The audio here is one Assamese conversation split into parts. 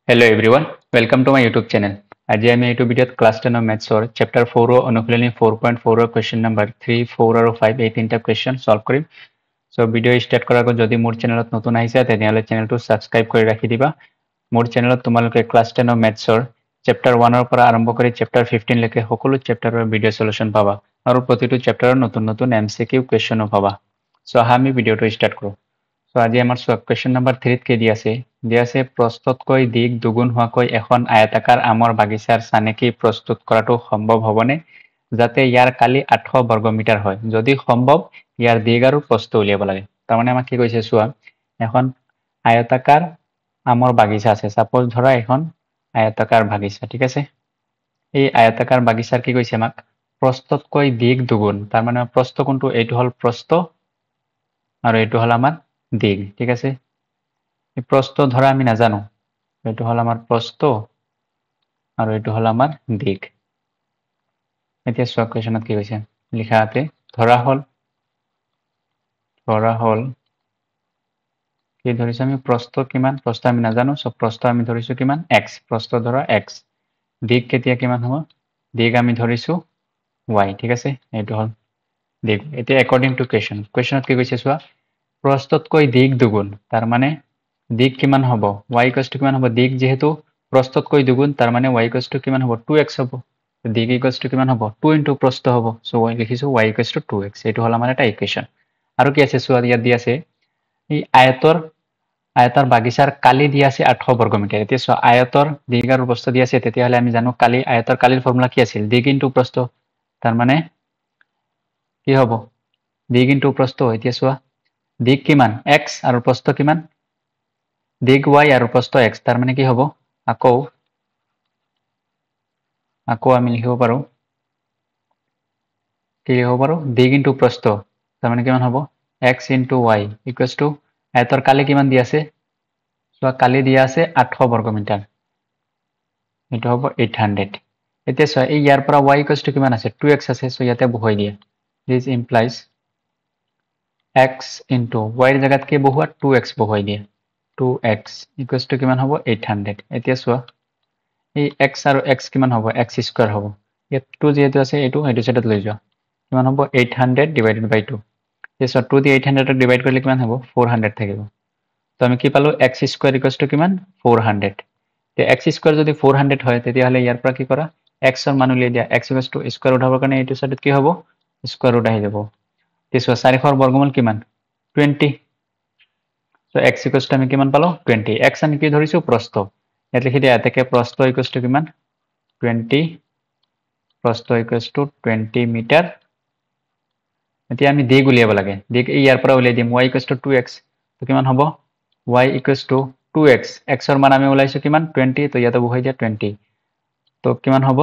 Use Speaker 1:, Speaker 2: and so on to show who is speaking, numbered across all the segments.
Speaker 1: Hello everyone, welcome to my YouTube channel. আজি আমি এইটো ভিডিঅ'ত ক্লাছ 10 মেথছৰ চেপ্টাৰ 4 অনুশীলনী 4.4 কুৱেশ্যন নম্বৰ 3, 4 আৰু 5 এই তিনিটা কুৱেশ্যন সলভ কৰিম। সো ভিডিঅ' ষ্টাৰ্ট কৰাৰ আগত যদি মোৰ চেনেলত নতুন আহিছে তেতিয়াহ'লে চেনেলটো ছাবস্ক্ৰাইব কৰি ৰাখি দিবা। মোৰ চেনেলত তোমালোকে ক্লাছ 10 মেথছৰ চেপ্টাৰ 1 পৰা আৰম্ভ কৰি চেপ্টাৰ 15 লৈকে সকলো চেপ্টাৰৰ ভিডিঅ' সলিউশ্যন পাবা আৰু প্ৰতিটো চেপ্টাৰৰ নতুন নতুন MCQ কুৱেশ্যনো পাবা। সো আহা আমি ভিডিঅ'টো ষ্টাৰ্ট কৰোঁ। সো আজি আমাৰ কুৱেশ্যন নম্বৰ 3 ত কি দিয়া আছে প্ৰস্থতকৈ দিক দুগুণ হোৱাকৈ এখন আয়তাকাৰ আমৰ বাগিচাৰ চানেকি প্ৰস্তুত কৰাটো সম্ভৱ হ'বনে যাতে ইয়াৰ কালি 800 বৰ্গমিটাৰ হয় যদি সম্ভৱ ইয়াৰ দিক আৰু প্ৰস্থ উলিয়াব লাগে। তাৰমানে আমাক কি কৈছে চোৱা, এখন আয়তাকাৰ আমৰ বাগিচা আছে। সাপোজ ধৰা এখন আয়তাকাৰ বাগিচা, ঠিক আছে। এই আয়তাকাৰ বাগিচাৰ কি কৈছে আমাক প্ৰস্থতকৈ দিক দুগুণ, তাৰমানে প্ৰস্থ কোনটো, এইটো হ'ল প্ৰস্থ আৰু এইটো হ'ল আমাৰ দিক, ঠিক আছে। এই প্ৰস্থ ধৰা আমি নাজানো, এইটো হ'ল আমাৰ প্ৰস্থ আৰু এইটো হ'ল আমাৰ দিক। এতিয়া চোৱা কুৱেশ্যনত কি কৈছে লিখা আছে, ধৰা হ'ল কি ধৰিছো আমি প্ৰস্থ কিমান, প্ৰস্থ আমি নাজানো, সব প্ৰস্থ আমি ধৰিছো কিমান x, প্ৰস্থ ধৰা x, দিক কেতিয়া কিমান হ'ব, দিক আমি ধৰিছো y, ঠিক আছে। এইটো হ'ল দিক। এতিয়া একৰ্ডিং টু কুৱেশ্যনত কি কৈছে চোৱা, প্ৰস্থতকৈ দিক দুগুণ, তাৰ মানে দিক কিমান হ'ব, y ইকুৱেলছ টু কিমান হ'ব, দিক যিহেতু প্ৰস্থতকৈ দুগুণ তাৰ মানে y ইকুৱেলছ টু কিমান হ'ব 2x হ'ব, দিক ইকুৱেলছ টু কিমান হ'ব 2 ইনটু প্ৰস্থ হ'ব। সো y লিখিছো y ইকুৱেলছ টু 2x, এইটো হ'ল আমাৰ এটা ইকুৱেশ্যন। আৰু কি আছে চোৱা, ইয়াত দি আছে এই আয়তৰ বাগিচাৰ কালি দিয়া আছে 800 বৰ্গমিটাৰ। এতিয়া চোৱা আয়তৰ দিক আৰু প্ৰস্থ দিয়া আছে, তেতিয়াহ'লে আমি জানো আয়তৰ কালিৰ ফৰ্মুলা কি আছিল, দিক ইনটু প্ৰস্থ, তাৰ মানে কি হ'ব দিক ইনটু প্ৰস্থ। এতিয়া চোৱা দিক কিমান x আৰু প্ৰস্থ কিমান, দিক y আৰু প্ৰস্থ x, তাৰ মানে কি হ'ব আকৌ আমি লিখিব পাৰো দিক ইনটু প্ৰস্থ, তাৰ মানে কিমান হ'ব x into y equals to আয়তৰ কালি কিমান দিয়া আছে চোৱা, কালি দিয়া আছে 800 বৰ্গমিটাৰ, এইটো হ'ব 800। এতিয়া চোৱা এই ইয়াৰ পৰা y ইকুৱেলছ টু কিমান আছে 2x আছে, সো ইয়াতে বহুৱাই দিয়া, দিছ ইমপ্লাইজ x ইনটু y ৰ জাগাত কি বহুৱা 2x বহুৱাই দিয়া, 2x ইকুৱেলছ টু কিমান হ'ব 800। এতিয়া চোৱা এই x আৰু x কিমান হ'ব x স্কোৱাৰ হ'ব, ইয়াত 2 যিহেতু আছে এইটো চাইডত লৈ যোৱা, কিমান হ'ব 800 ডিভাইডেড বাই 2। এতিয়া চোৱা 2 দি 800 ডিভাইড কৰিলে কিমান হ'ব 400 থাকিব। তো আমি কি পালো x স্কোৱাৰ ইকুৱেলছ টু কিমান 400। এতিয়া x স্কোৱাৰ যদি 400 হয় তেতিয়াহ'লে ইয়াৰ পৰা কি কৰা x ৰ মান উলিয়াই দিয়া, x equals to square root হ'বৰ কাৰণে এইটো চাইডত কি হ'ব স্কোৱাৰ ৰুট আহি যাব। এতিয়া চোৱা 400 বৰ্গমূল কিমান 20, তো x ইকুৱেলছ টু আমি কিমান পালো 20, x আমি কি ধৰিছো প্ৰস্থ, ইয়াত লিখি দিয়া এতেকে প্ৰস্থ ইকুৱেলছ টু কিমান 20, প্ৰস্থ ইকুৱেলছ টু 20 মিটাৰ। এতিয়া আমি দিক উলিয়াব লাগে, দিক ইয়াৰ পৰা উলিয়াই দিম y ইকুৱেলছ টু 2x, তো কিমান হ'ব y equals two 2x, x ৰ মান আমি ওলাইছো কিমান 20, তো ইয়াতে বহাই দিয়া 20, তো কিমান হ'ব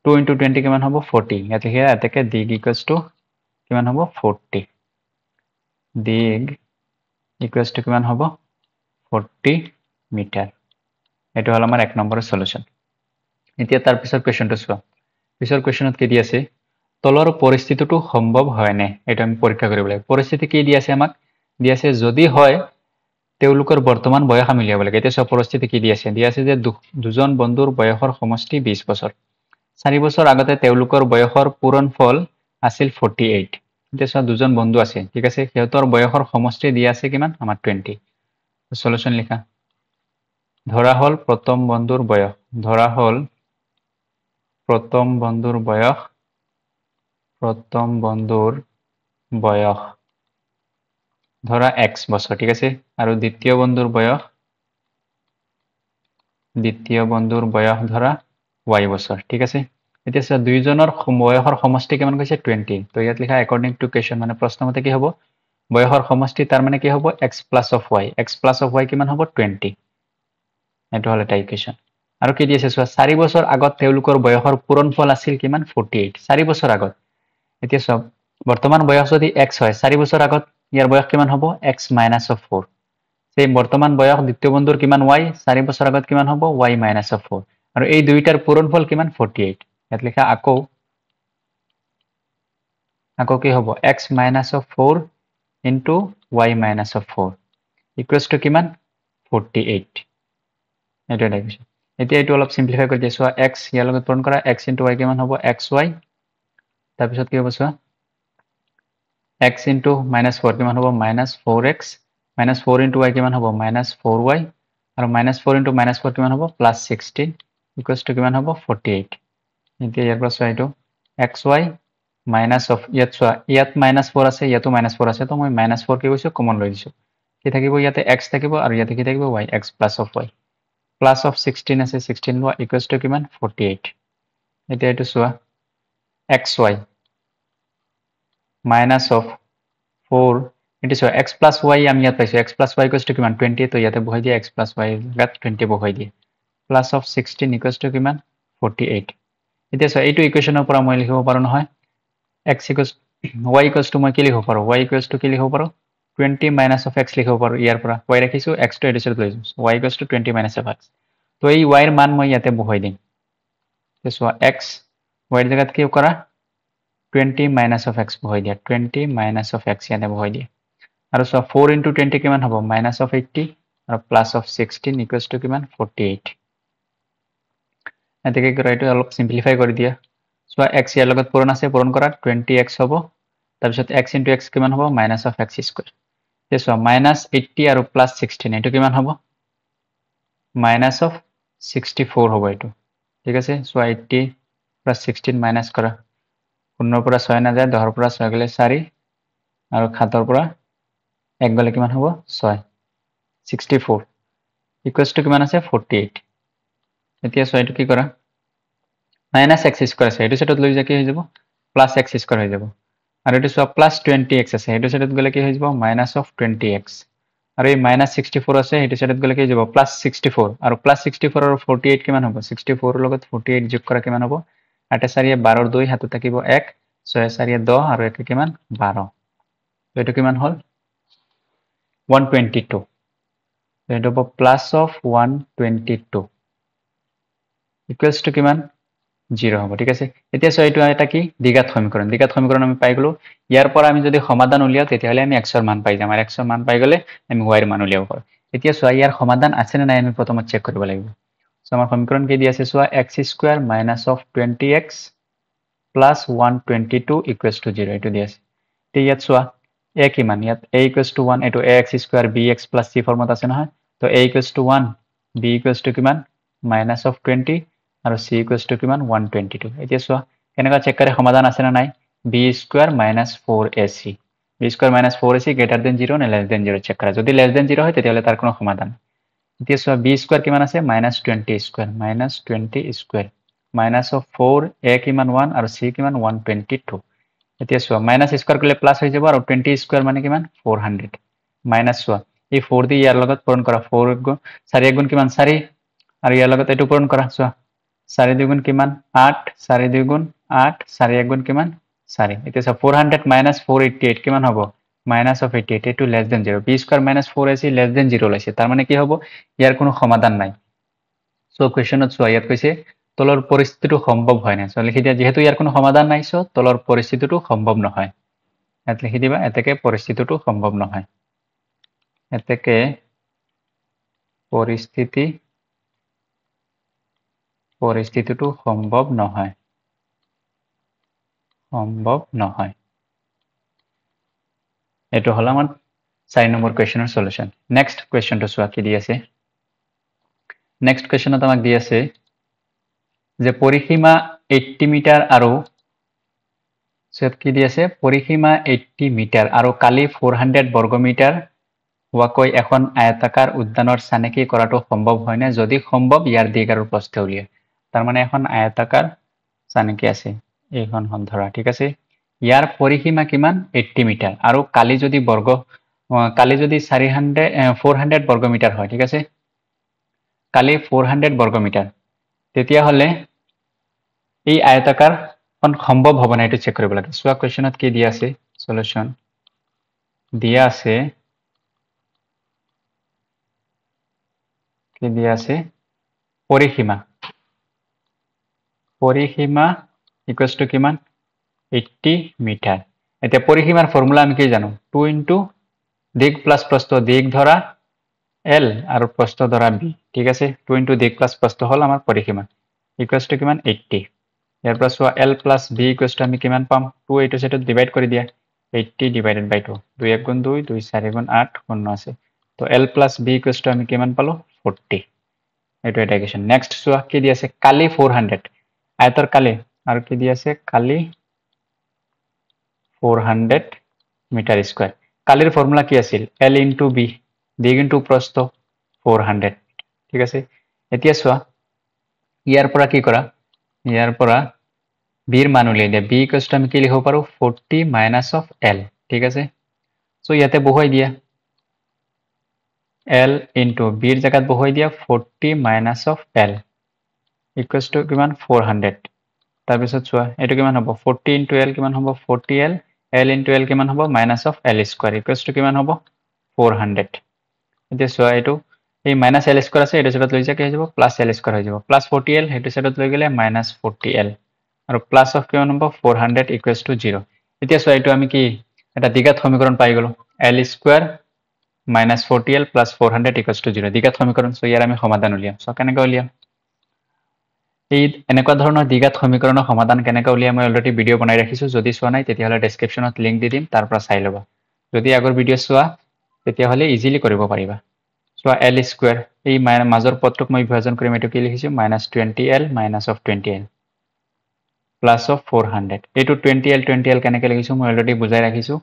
Speaker 1: 2 ইনটু 20 কিমান হ'ব 40, ইয়াত লিখি দিয়া এতেকে দিক ইকুৱেলছ টু কিমান হ'ব 40, দিক ইকুৱেলছ টু কিমান হ'ব 40 মিটাৰ। এইটো হ'ল আমাৰ 1 নম্বৰৰ সলিউশ্যন। এতিয়া তাৰ পিছৰ কুৱেশ্যনটো চোৱা, পিছৰ কুৱেশ্যনত কি দি আছে, তলৰ পৰিস্থিতিটো সম্ভৱ হয়নে, এইটো আমি পৰীক্ষা কৰিব লাগে। পৰিস্থিতি কি দি আছে আমাক, দি আছে যদি হয় তেওঁলোকৰ বৰ্তমান বয়স আমি উলিয়াব লাগে। এতিয়া চোৱা পৰিস্থিতি কি দি আছে যে দুজন বন্ধুৰ বয়সৰ সমষ্টি 20 বছৰ, 4 বছৰ আগতে তেওঁলোকৰ বয়সৰ পূৰণ ফল আছিল 48। এতিয়া চোৱা দুজন বন্ধু আছে, ঠিক আছে, সিহঁতৰ বয়সৰ সমষ্টি দিয়া আছে কিমান আমাৰ 20। সলিউশ্যন লিখা, ধৰা হ'ল প্ৰথম বন্ধুৰ বয়স, ধৰা হ'ল প্ৰথম বন্ধুৰ বয়স ধৰা x বছৰ, ঠিক আছে, আৰু দ্বিতীয় বন্ধুৰ বয়স ধৰা y বছৰ, ঠিক আছে। এতিয়া চোৱা দুইজনৰ বয়সৰ সমষ্টি কিমান কৈছে 20, তো ইয়াত লিখা একৰ্ডিং টু কুৱেশ্যন মানে প্ৰশ্নমতে কি হ'ব বয়সৰ সমষ্টি, তাৰ মানে কি হ'ব x প্লাছ অফ y কিমান হ'ব 20, এইটো হ'ল এটা ইকুৱেশ্যন। আৰু কি দি আছে চোৱা 4 বছৰ আগত তেওঁলোকৰ বয়সৰ পূৰণ ফল আছিল কিমান 48, 4 বছৰ আগত। এতিয়া চোৱা বৰ্তমান বয়স যদি x হয় 4 বছৰ আগত ইয়াৰ বয়স কিমান হ'ব x মাইনাছ অফ 4, সেই বৰ্তমান বয়স দ্বিতীয় বন্ধুৰ কিমান y 4 বছৰ আগত কিমান হ'ব y মাইনাছ অফ 4, আৰু এই দুইটাৰ পূৰণ ফল কিমান 48, ইয়াত লিখা আকৌ কি হ'ব x minus of 4 into y minus of 4 equals to কিমান 48। এইটো এটা ইকুৱেশ্যন এতিয়া এইটো অলপ সিম্পলিফাই কৰি দিছো x ইয়াৰ লগত পূৰণ কৰা x * y কিমান হ'ব xy তাৰপিছত কি হ'ব চোৱা x * -4 কিমান হ'ব -4x -4 * y কিমান হ'ব -4y আৰু -4 * -4 কিমান হ'ব +16 = কিমান হ'ব 48 এতিয়া ইয়াৰ পৰা চোৱা এইটো xy মাইনাস অফ ইয়াত চোৱা ইয়াত -4 আছে ইয়াতো -4 আছে তো মই -4 কি কৈছো কমন লৈ দিছো কি থাকিব ইয়াতে x থাকিব আৰু ইয়াতে কি থাকিব y x plus of y plus of 16 আছে 16 লোৱা = কিমান 48 এতিয়া এইটো চোৱা xy minus of 4 into so x plus y আমি ইয়াত পাইছো x plus y = কিমান 20 তো ইয়াতে বহাই দিয়া x plus y গাত 20 বহাই দিয়া plus of 16 = কিমান 48 এতিয়া so এইটো ইকুৱেশ্যনৰ পৰা মই লিখিব পাৰো নহয় x y = মই কি লিখিব পাৰো y = কি লিখিব পাৰো 20 minus of x লিখিব পাৰো ইয়াৰ পৰা y ৰাখিছো x টো এডিচন লৈ যাম y = 20 minus of x তো এই y এর মান মই ইয়াতে বহাই দিম তো so x y এর জায়গাত কি কৰা 20 minus of x বহাই দিয়া 20 minus of x ইয়াতে বহাই দিয়া আৰু so 4 * 20 কিমান হ'ব minus of 80 আৰু plus of 16 = কিমান 48 এতেকে কৰা এইটো অলপ সিম্পলিফাই কৰি দিয়া so x ইয়াৰ লগত পূৰণ আছে পূৰণ কৰা 20x হ'ব তাৰপিছত x * x কিমান হ'ব minus of x square তে so -80 আৰু +16 এইটো কিমান হ'ব minus of 64 হ'ব এইটো ঠিক আছে so 80 + 16 মাইনাস কৰা 0 পৰা 6 নাযায় 10 পৰা 6 গলে 4 আৰু 7 পৰা 1 গলে কিমান হ'ব 6 64 = কিমান আছে 48 এতিয়া 6 টো কি কৰা -x² আছে এইটো সেটত লৈ যা কি হৈ যাব +x² হৈ যাব আৰু এইটো সব +20x আছে এইটো সেটত গলে কি হৈ যাব -20x আৰু এই -64 আছে এইটো সেটত গলে কি হৈ যাব +64 আৰু +64 আৰু 48 কিমান হ'ব 64 লগত 48 যোগ কৰা কিমান হ'ব 8 4 12 2 হাতত থাকিব 1 6 4 10 আৰু 1 কিমান 12 এইটো কিমান হল 122 এইটো হ'ব প্লাস অফ 122 = কিমান 0 হ'ব ঠিক আছে এতিয়া সো এইটো এটা কি দ্বিঘাত সমীকৰণ আমি পাই গলো ইয়াৰ পৰা আমি যদি সমাধান উলিয়াও তেতিয়া হলে আমি x এর মান পাই যাম আর x এর মান পাই গলে আমি y এর মান উলিয়াব পাৰো এতিয়া সো ইয়াৰ সমাধান আছে না নাই আমি প্ৰথমত চেক কৰিব লাগিব সো আমাৰ সমীকৰণ কি দি আছে সো x² - 20x plus 122 = 0 এইটো দি আছে তে ইয়াত চোৱা a কিমান ইয়াত a = 1 এটো ax² bx plus c ফৰ্মত আছে নহয় তো a = 1 b = কিমান -20 আৰু c = কিমান 122 এতিয়া চোৱা কেনেকা চেক কৰে সমাধান আছে না নাই b² - 4ac b² - 4ac > 0 নে <0 চেক কৰা যদি <0 হয় তেতিয়া হলে তাৰ কোনো সমাধান এতিয়া চোৱা b² কিমান আছে -20² minus of 4 a কিমান 1 আৰু c কিমান 122 এতিয়া চোৱা -² কৰিলে প্লাস হৈ যাব আৰু 20² মানে কিমান 400 মাইনাস চোৱা এই 4 দি ইয়াৰ লগত পূৰণ কৰা 4 গুণ 4 গুণ কিমান 4 আৰু ইয়াৰ লগত এটো পূৰণ কৰা চোৱা 4 2 গুণ কিমান 8 4 2 গুণ 8 4 1 গুণ কিমান 4 এতিয়া চোৱা 400 - 488 কিমান হ'ব minus of 88 এটো <0 b² - 4ac <0 লৈছে তাৰ মানে কি হ'ব ইয়াৰ কোনো সমাধান নাই সো কোৱেশ্চনত চোৱা ইয়াত কৈছে তলৰ পৰিস্থিতিটো সম্ভৱ হয় না সো লিখি দিয়া যেহেতু ইয়াৰ কোনো সমাধান নাই সো তলৰ পৰিস্থিতিটো সম্ভৱ নহয় ইয়াত লিখি দিবা এতেকে পৰিস্থিতিটো সম্ভৱ নহয় এতেকে পৰিস্থিতিটো সম্ভৱ নহয় এটো হল আমাৰ 4 নম্বৰ কোৱেশ্চনৰ সলিউশন নেক্সট কোৱেশ্চনটো চোৱা কি দি আছে নেক্সট কোৱেশ্চনত আমাক দি আছে যে পৰিসীমা 80 মিটাৰ আৰু সেট কি দি আছে পৰিসীমা 80 মিটাৰ আৰু কালি 400 বৰ্গ মিটাৰ হোৱাকৈ এখন আয়তাকাৰ উদ্যানৰ চানেকি কৰাটো সম্ভৱ হয় না যদি সম্ভৱ ইয়াৰ দিক আৰু প্ৰস্থ উলিয়ায় তাৰ মানে এখন আয়তাকাৰ চানেকি আছে এইখন হল ধৰা ঠিক আছে ইয়াৰ পৰিসীমা কিমান 80 মিটাৰ আৰু কালি যদি 400 বৰ্গ মিটাৰ হয় ঠিক আছে কালি 400 বৰ্গ মিটাৰ তেতিয়া হলে এই আয়তাকাৰ সম্ভৱ হ'ব না এটো চেক কৰিব লাগে সোয়া কোৱেশ্চনত কি দিয়া আছে সলিউশন দিয়া আছে কি দিয়া আছে পৰিসীমা = কিমান 80 মিটাৰ এতিয়া পৰিসীমাৰ ফৰ্মুলা আমি কি জানো 2 * দিক প্লাস প্ৰস্থ দিক ধৰা L আৰু প্ৰস্থ ধৰা B ঠিক আছে 2 into দিক প্লাছ প্ৰস্থ হ'ল আমাৰ পৰিসীমা ইকুৱেলছ টু কিমান 80 ইয়াৰ পৰা চোৱা L plus B equals to আমি কিমান পাম 2 এইটো সাইডত ডিভাইড কৰি দিয়া 80 divided by 2 2 1 গুণ 2 2 4 গুণ 8 শূন্য আছে তো L plus B equals to আমি কিমান পালো 40 এইটো এটা ইকুৱেশ্যন নেক্সট চোৱা কি দি আছে কালি 400 আয়তৰ কালি আৰু কি দি আছে কালি 400 মিটাৰ স্কয়াৰ কালিৰ ফৰ্মুলা কি আছিল L into B দিক into প্ৰস্থ 400 ঠিক আছে এতিয়া চোৱা ইয়াৰ পৰা কি কৰা ইয়াৰ পৰা B ৰ মান উলিয়াই দিয়া B ইকুৱেলছ টু আমি কি লিখিব পাৰো 40 minus of L ঠিক আছে সো ইয়াতে বহুৱাই দিয়া L into B ৰ জায়গাত বহুৱাই দিয়া 40 minus of L equals to কিমান 400 তাৰ পিছত চোৱা এটো কিমান হ'ব 40 into L কিমান হ'ব 40L L into L কিমান হ'ব minus of L square equals to কিমান হ'ব 400 এতিয়া চোৱা এটো এই minus L square আছে এটো সাইডত লৈ যা কি হৈ যাব plus L square হৈ যাব plus 40L হেতু সাইডত লৈ গলে minus 40L আৰু plus of কিমান হ'ব 400 equals to 0 এতিয়া চোৱা এটো আমি কি এটা দ্বিঘাত সমীকৰণ পাই গলো L square minus 40L plus 400 equals to 0 দ্বিঘাত সমীকৰণ সো ইয়াৰ আমি সমাধান উলিয়াম সো কেনেকৈ উলিয়াম এই এনেকুৱা ধৰণৰ দ্বিঘাত সমীকৰণৰ সমাধান কেনেকৈ উলিয়াম মই অলৰেডি ভিডিও বনাই ৰাখিছো যদি চোৱা নাই তেতিয়া হলে ডেসক্ৰিপচনত লিংক দি দিম তাৰ পৰা চাই লবা যদি আগৰ ভিডিও চোৱা তেতিয়া হলে ইজিলি কৰিব পাৰিবা চোৱা L square এই মাজৰ পদটোক মই বিভাজন কৰিম এটো কি লিখিছো -20L minus of 20L plus of 400 এইটো 20L কেনেকৈ লিখিছো মই অলৰেডি বুজাই ৰাখিছো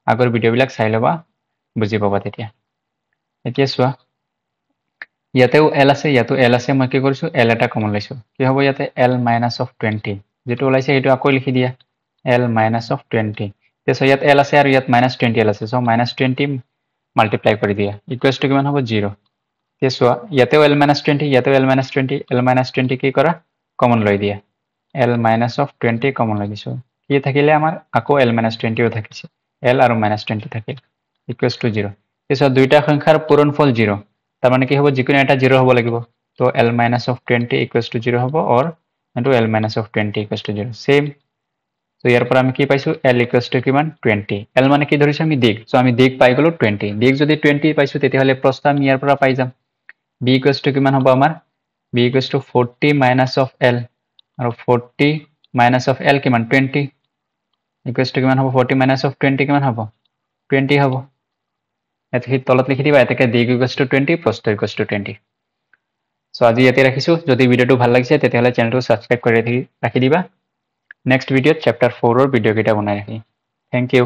Speaker 1: আগৰ ভিডিও বিলাক চাই লবা বুজি পাবা তেতিয়া এতিয়া চোৱা ইয়াতেও L আছে ইয়াতো L আছে মই কি কৰিছো L এটা কমন লৈছো কি হ'ব ইয়াতে L minus of 20 যেটো ওলাইছে এটো আকৌ লিখি দিয়া L minus of 20 তেছো ইয়াত L আছে আৰু ইয়াত -20L আছে সো -20 মাল্টিপ্লাই কৰি দিয়া ইকুৱেলছ টু কিমান হ'ব 0 তেছো ইয়াতেও L -20 ইয়াতেও L -20 L -20 কি কৰা কমন লৈ দিয়া L minus of 20 কমন লৈ দিছো কি থাকিলে আমাৰ আকৌ L -20 ও থাকিছে L আৰু -20 থাকিল ইকুৱেলছ টু 0 তেছো দুইটা সংখ্যাৰ পূৰণফল 0 তাৰ মানে কি হ'ব যিকোনো এটা 0 হ'ব লাগিব তো L minus of 20 equals to 0 হ'ব or into L minus of 20 equals to 0 same তো ইয়াৰ পৰা আমি কি পাইছো L equals to কিমান 20 L মানে কি ধৰিছো আমি দিক সো আমি দিক পাই গলো 20 দিক যদি 20 পাইছো তেতিয়া হলে প্ৰস্থ আমি ইয়াৰ পৰা পাই যাম B equals to কিমান হ'ব আমাৰ B equals to 40 minus of L আৰু 40 minus of L কিমান 20 equals to কিমান হ'ব 40 minus of 20 কিমান হ'ব 20 হ'ব এতকি তলত লিখি দিবা এতকে দিক equals to 20 প্ৰস্থ equals to 20 সো আজি ইয়াতে ৰাখিছো যদি ভিডিওটো ভাল লাগিছে তেতিয়া হলে চেনেলটো সাবস্ক্ৰাইব কৰি ৰাখি দিবা নেক্সট ভিডিওত চেপ্টাৰ 4 ৰ ভিডিও কেইটা বনাই ৰাখি থ্যাংক ইউ